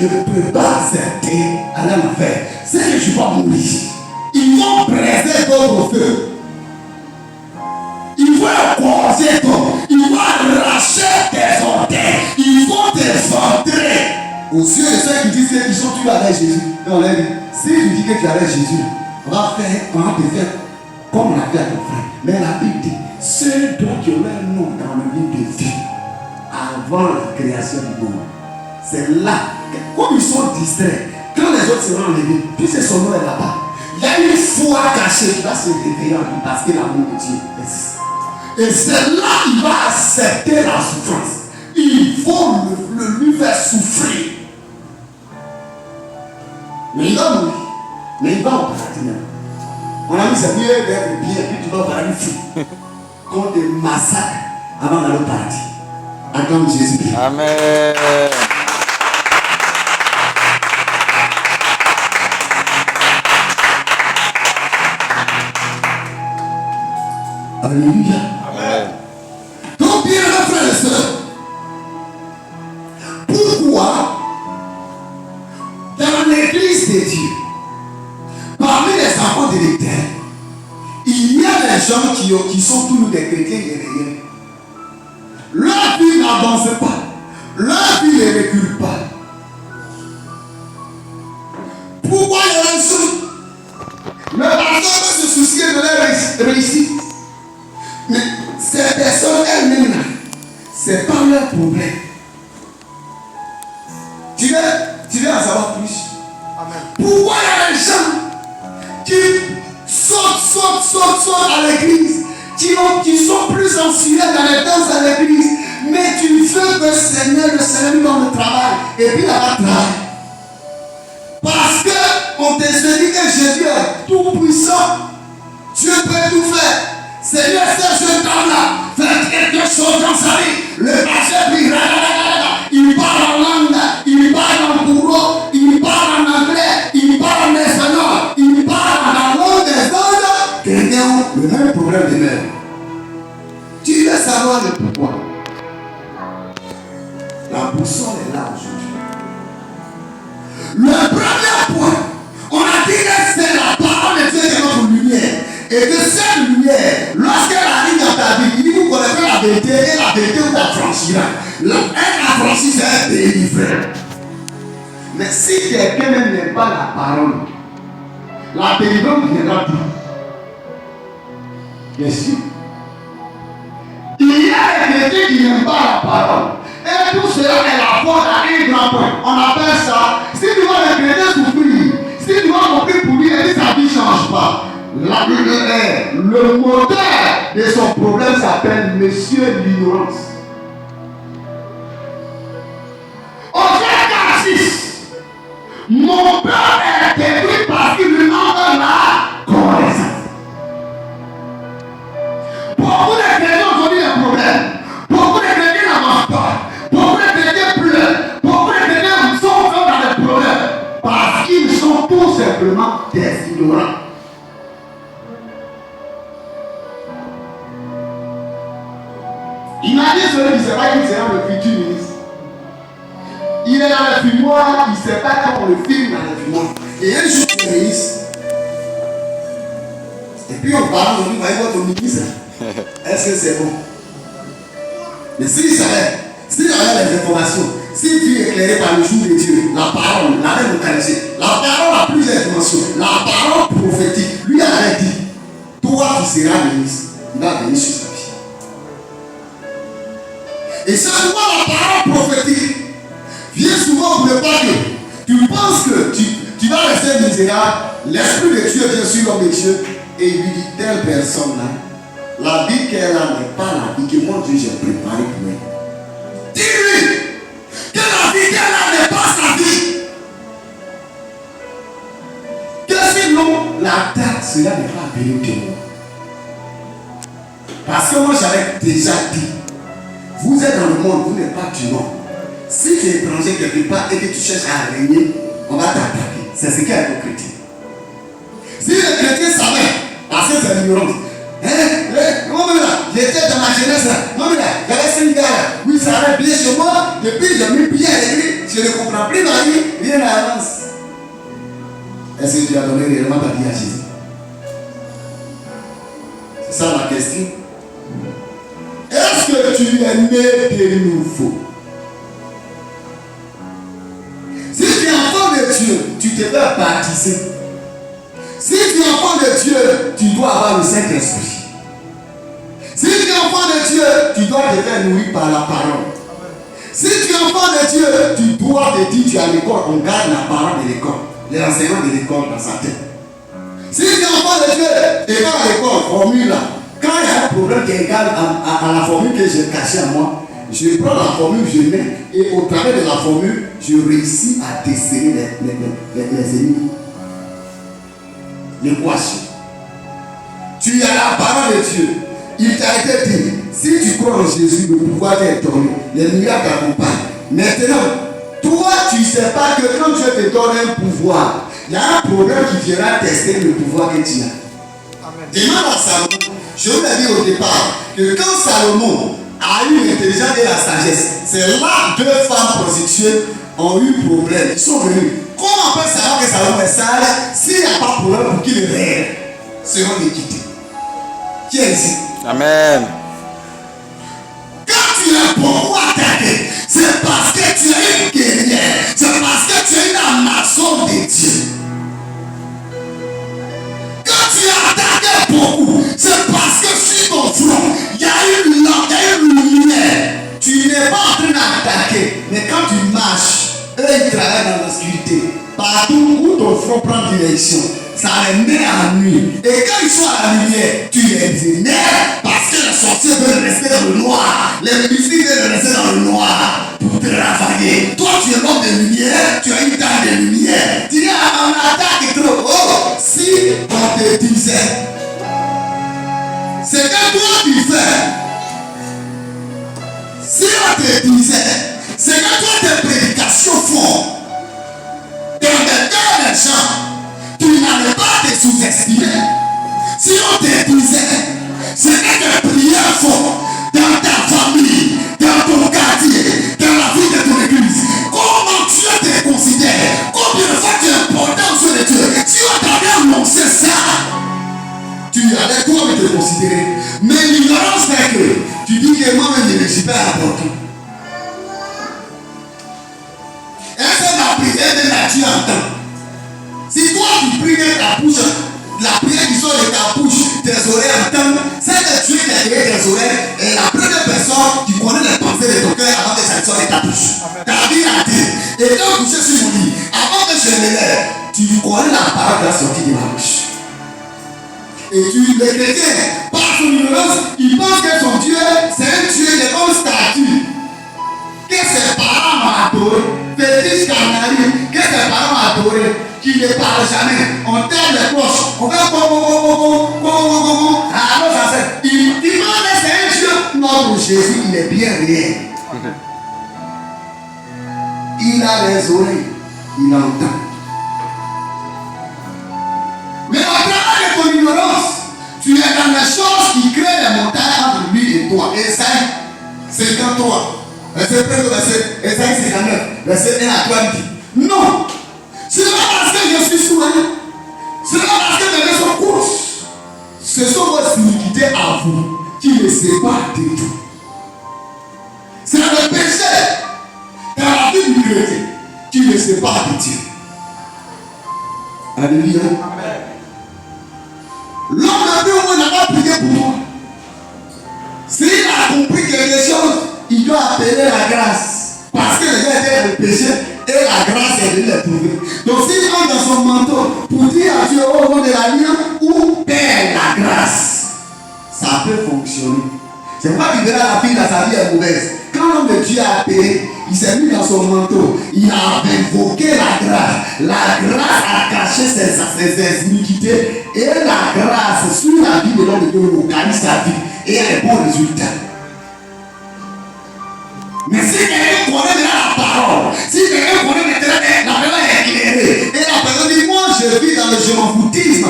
ne peux pas accepter à l'enfer, c'est que tu vas mourir. Ils vont presser ton feu. Ils vont égorger ton. Ils vont arracher tes orteils. Ils vont t'effondrer. Aux yeux de ceux qui disent qu'ils sont tués avec Jésus. On leur dit, si tu dis que tu es avec Jésus, on va te faire comme on a fait à ton frère. Mais la Bible dit, ceux dont tu aurais un nom dans le livre de vie avant la création du monde, c'est là que, comme ils sont distraits, quand les autres seront enlevés, puisque son nom est là-bas, il y a une foi cachée qui va se réveiller en lui parce que l'amour de Dieu existe. Et c'est là qu'il va accepter la souffrance. Il faut lui faire souffrir. Mais il va mourir. Mais il va au paradis même. On a dit c'est mieux d'être bien, puis tu vas au paradis qu'on te massacre avant d'aller au paradis. Acclame Jésus. Amen. Alléluia. Amen. Donc, bien, frères et sœurs, pourquoi dans l'église de Dieu, parmi les enfants de l'Éternel, il y a des gens qui sont tous des chrétiens guerriers. Leur vie n'avance pas, leur vie ne recule pas. Pourquoi il y a un son? Le pasteur veut se soucier de leur réussite. Mais ces personnes elles-mêmes là, c'est pas leur problème. Tu veux en savoir plus? Amen. Pourquoi il y a des gens qui sautent à l'église, qui sont plus anciens dans les danses à l'église, mais tu veux que le Seigneur lui donne le travail, et puis là-bas travaille. Parce qu'on te dit que Jésus est tout puissant, Dieu peut tout faire. Seigneur, ce jeune homme-là fait quelque chose dans sa vie. Le pasteur dit, il parle en langue, il parle en bourreau, il parle en anglais, il parle en espagnol, il parle en la langue des autres. Quelqu'un a le même problème de même. Tu veux savoir le pourquoi? La boussole est là aujourd'hui. Le premier point, on a dit que c'est la parole de Dieu qui est notre lumière. Et que cette lumière, lorsqu'elle arrive dans ta vie, il dit vous connaissez la vérité et la vérité vous affranchira. Elle affranchit, c'est délivré. Mais si quelqu'un n'aime pas la parole, la délivrance viendra plus. Bien sûr. Il y a des chrétiens qui n'aiment pas la parole. Et tout cela est la faute à un grand point. On appelle ça, si tu vois les chrétiens souffrir, si tu vas mourir pour lui, et sa vie ne change pas. Le moteur de son problème s'appelle Monsieur l'ignorance. Au verset 6, mon père est détruit parce qu'il lui manque la connaissance. Beaucoup de chrétiens ont eu des problèmes. Beaucoup de chrétiens n'avancent pas. Beaucoup de chrétiens pleurent. Beaucoup de chrétiens sont dans des problèmes parce qu'ils sont tout simplement des ignorants. Imaginez celui qui ne sait pas qu'il sera le futur ministre. Il est dans le fumoir, il ne sait pas comment on le filme dans le fumoir. Et un jour, il est ministre. Et puis on parle, on dit, voyez votre ministre. Est-ce que c'est bon? Mais s'il savait, s'il avait les informations, si tu es éclairé par le jour de Dieu, la parole, la même localisée, la parole a plusieurs dimensions, la parole prophétique, lui avait dit, toi tu seras ministre. Il va venir sur sa vie. Et c'est pourquoi la parole prophétique vient souvent pour ne pas que tu penses que tu vas rester misérable. L'Esprit de Dieu vient sur l'homme de Dieu et il lui dit telle personne-là, la vie qu'elle a n'est pas la vie que moi Dieu j'ai préparée pour elle. Dis-lui que la vie qu'elle a n'est pas sa vie. Que sinon la terre cela n'est pas venue de moi. Parce que moi j'avais déjà dit. Vous êtes dans le monde, vous n'êtes pas du monde. Si tu es étranger quelque part et que tu cherches à régner, on va t'attaquer. C'est ce qu'est le chrétien. Si le chrétien savait, parce que c'est l'ignorance, j'étais dans ma jeunesse, j'avais 5 gars, oui, ça allait bien chez moi, depuis j'ai mis pied à l'église, Tu ne comprends plus la vie, rien n'avance. Est-ce que tu as donné réellement ta vie à Jésus? C'est ça la question. Est-ce que tu es né de nouveau? Si tu es enfant de Dieu, tu te fais baptiser. Si tu es enfant de Dieu, tu dois avoir le Saint-Esprit. Si tu es enfant de Dieu, tu dois te faire nourrir par la parole. Si tu es enfant de Dieu, tu dois te dire, tu es à l'école, on garde la parole de l'école, les enseignements de l'école dans sa tête. Si tu es enfant de Dieu, tu es à l'école, formule là. Quand il y a un problème qui est égal à la formule que j'ai cachée à moi, je prends la formule, je mets, et au travers de la formule, je réussis à déceler les ennemis. Les poissons. Tu as la parole de Dieu. Il t'a été dit, si tu crois en Jésus, le pouvoir t'est donné. Les miracles t'accompagnent. Maintenant, toi, tu ne sais pas que quand Dieu te donne un pouvoir, il y a un problème qui viendra tester le pouvoir que tu as. Amen. Demande à Salomon. Je vous l'ai dit au départ que quand Salomon a eu l'intelligence et la sagesse, c'est là deux femmes prostituées ont eu problème. Ils sont venus. Comment on peut savoir que Salomon est sage s'il n'y a pas de problème pour qu'ils le règlent seront équité? Qui est ici? Amen. Quand tu es beaucoup attaqué, c'est parce que tu es une guerrière. C'est parce que tu es une amason de Dieu. Quand tu es attaqué beaucoup, c'est parce que sur ton front, il y a une lampe, il y a une lumière. Tu n'es pas en train d'attaquer, mais quand tu marches, eux ils travaillent dans l'obscurité. Partout où ton front prend direction, ça les met en nuit. Et quand ils sont à la lumière, tu les énerves parce que les sorciers veulent rester dans le noir. Les mystiques veulent rester dans le noir pour te ravaler. Toi, tu es l'homme de lumière, tu as une dame de lumière. Tu dis, on attaque trop. Oh, si on te disait, c'est que toi tu fais. Si on te disait, c'est que toi tes prédications font. Dans le cœur des gens, tu n'allais pas te sous-estimer. Si on te disait, c'est que tes prières font dans ta famille, dans ton quartier, dans la vie de ton église, comment Dieu te considère, combien de fois tu es important aux yeux de Dieu. Si on t'avait annoncé ça, tu allais toi-même te considérer. Mais l'ignorance fait que tu dis que moi-même je ne suis pas important. Est-ce que la prière de la Dieu entend? Si toi tu pries de ta bouche, la prière qui sort de ta bouche, tes oreilles entendent, c'est que Dieu t'a créé tes oreilles et la première personne qui connaît les pensées de ton cœur avant que ça sorte de ta bouche. Ta vie a dit. Et quand tu sais sur mon lit, avant que je me lève, tu connais la parole qui a sorti de ma bouche. Et les chrétiens, par son ignorance, ils pensent que son Dieu, c'est un Dieu de haute stature. Que ses parents m'ont adoré, fétiche canari, que ses parents m'ont adoré, qui ne parle jamais. On tape les cloches, on fait alors ça c'est. Il demande c'est un Dieu. Notre Jésus, il est bien réel. Il a les oreilles, il entend. Mais au travers de ton ignorance, tu es dans les choses qui créent les montagnes entre lui et toi. Esaïe 53, verset 59, verset 1 à 3 dit non, ce n'est pas parce que je suis souverain, ce n'est pas parce que mes mains sont courtes, ce sont vos iniquités à vous qui les séparent de Dieu. C'est le péché dans la vie du chrétien qui les sépare de Dieu. Alléluia. Amen. L'homme de Dieu n'a pas prié pour moi. S'il a compris quelque chose, il doit appeler la grâce. Parce que les gens étaient le péché et la grâce est de les trouver. Donc s'il entre dans son manteau pour dire à Dieu au nom de la lumière ou perd la grâce, ça peut fonctionner. C'est pourquoi tu verras la fille dans sa vie est mauvaise. Quand l'homme de Dieu a appelé, il s'est mis dans son manteau, il a invoqué la grâce. La grâce a caché ses iniquités et la grâce sur la vie de l'homme de Dieu localise sa vie et il a des bons résultats. Mais si quelqu'un connaît la parole, si quelqu'un connaît la personne est éclairée et la personne dit moi je vis dans le je m'en foutisme,